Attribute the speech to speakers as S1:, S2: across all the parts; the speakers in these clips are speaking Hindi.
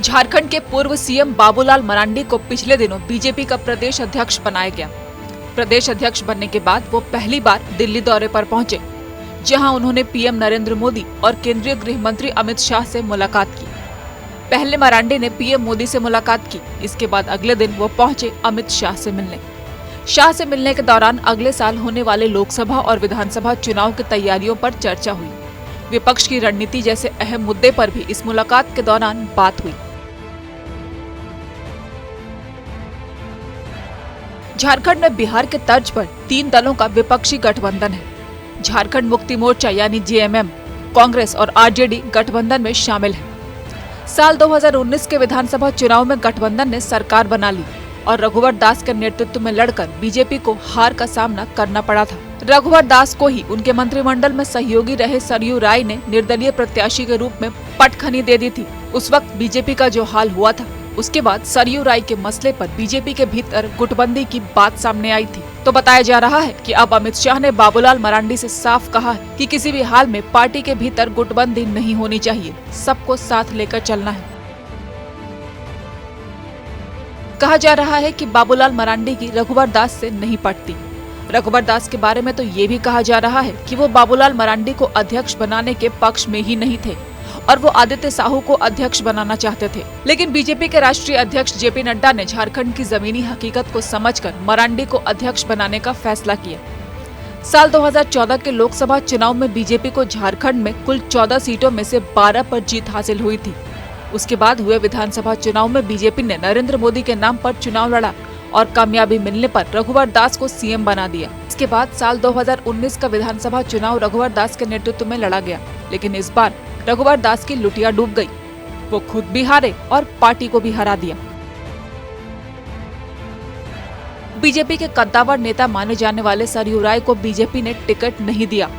S1: झारखंड के पूर्व सीएम बाबूलाल मरांडी को पिछले दिनों बीजेपी का प्रदेश अध्यक्ष बनाया गया। प्रदेश अध्यक्ष बनने के बाद वो पहली बार दिल्ली दौरे पर पहुंचे, जहां उन्होंने पीएम नरेंद्र मोदी और केंद्रीय गृह मंत्री अमित शाह से मुलाकात की। पहले मरांडी ने पीएम मोदी से मुलाकात की। इसके बाद अगले दिन वो पहुंचे अमित शाह से मिलने। शाह से मिलने के दौरान अगले साल होने वाले लोकसभा और विधानसभा चुनाव की तैयारियों पर चर्चा हुई। विपक्ष की रणनीति जैसे अहम मुद्दे पर भी इस मुलाकात के दौरान बात हुई। झारखंड में बिहार के तर्ज पर 3 दलों का विपक्षी गठबंधन है। झारखंड मुक्ति मोर्चा यानी जेएमएम, कांग्रेस और आरजेडी गठबंधन में शामिल है। साल 2019 के विधानसभा चुनाव में गठबंधन ने सरकार बना ली और रघुवर दास के नेतृत्व में लड़कर बीजेपी को हार का सामना करना पड़ा था। रघुवर दास को ही उनके मंत्रिमंडल में सहयोगी रहे सरयू राय ने निर्दलीय प्रत्याशी के रूप में पटखनी दे दी थी। उस वक्त बीजेपी का जो हाल हुआ था, उसके बाद सरयू राय के मसले पर बीजेपी के भीतर गुटबंदी की बात सामने आई थी। तो बताया जा रहा है कि अब अमित शाह ने बाबूलाल मरांडी से साफ कहा है कि किसी भी हाल में पार्टी के भीतर गुटबंदी नहीं होनी चाहिए, सबको साथ लेकर चलना है। कहा जा रहा है कि बाबूलाल मरांडी की रघुवर दास से नहीं पटती। रघुवर दास के बारे में तो ये भी कहा जा रहा है कि वो बाबूलाल मरांडी को अध्यक्ष बनाने के पक्ष में ही नहीं थे और वो आदित्य साहू को अध्यक्ष बनाना चाहते थे। लेकिन बीजेपी के राष्ट्रीय अध्यक्ष जेपी नड्डा ने झारखंड की जमीनी हकीकत को समझकर मरांडी को अध्यक्ष बनाने का फैसला किया। साल 2014 के लोकसभा चुनाव में बीजेपी को झारखंड में कुल 14 सीटों में से 12 पर जीत हासिल हुई थी। उसके बाद हुए विधानसभा चुनाव में बीजेपी ने नरेंद्र मोदी के नाम पर चुनाव लड़ा और कामयाबी मिलने पर रघुवर दास को सीएम बना दिया। इसके बाद साल 2019 का विधानसभा चुनाव रघुवर दास के नेतृत्व में लड़ा गया, लेकिन इस बार रघुवर दास की लुटिया डूब गई। वो खुद भी हारे और पार्टी को भी हरा दिया। बीजेपी के कद्दावर नेता माने जाने वाले सरयू राय को बीजेपी ने टिकट नहीं दिया।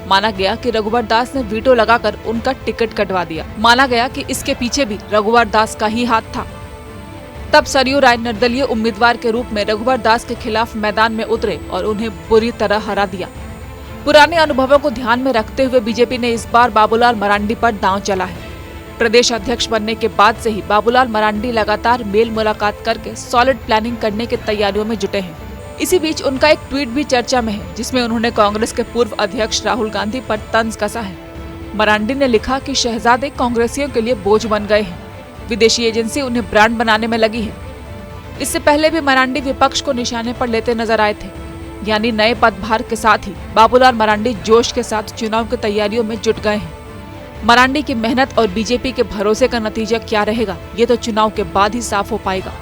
S1: माना गया कि रघुवर दास ने वीटो लगाकर उनका टिकट कटवा दिया। माना गया कि इसके पीछे भी रघुवर दास का ही हाथ था। तब सरयू राय निर्दलीय उम्मीदवार के रूप में रघुवर दास के खिलाफ मैदान में उतरे और उन्हें बुरी तरह हरा दिया। पुराने अनुभवों को ध्यान में रखते हुए बीजेपी ने इस बार बाबूलाल मरांडी पर दांव चला है। प्रदेश अध्यक्ष बनने के बाद से ही बाबूलाल मरांडी लगातार मेल मुलाकात करके सॉलिड प्लानिंग करने की तैयारियों में जुटे हैं। इसी बीच उनका एक ट्वीट भी चर्चा में है, जिसमें उन्होंने कांग्रेस के पूर्व अध्यक्ष राहुल गांधी पर तंज कसा है। मरांडी ने लिखा कि शहजादे कांग्रेसियों के लिए बोझ बन गए हैं, विदेशी एजेंसी उन्हें ब्रांड बनाने में लगी है। इससे पहले भी मरांडी विपक्ष को निशाने पर लेते नजर आए थे, यानी नए पदभार के साथ ही बाबूलाल मरांडी जोश के साथ चुनाव की तैयारियों में जुट गए हैं। मरांडी की मेहनत और बीजेपी के भरोसे का नतीजा क्या रहेगा, ये तो चुनाव के बाद ही साफ हो पाएगा।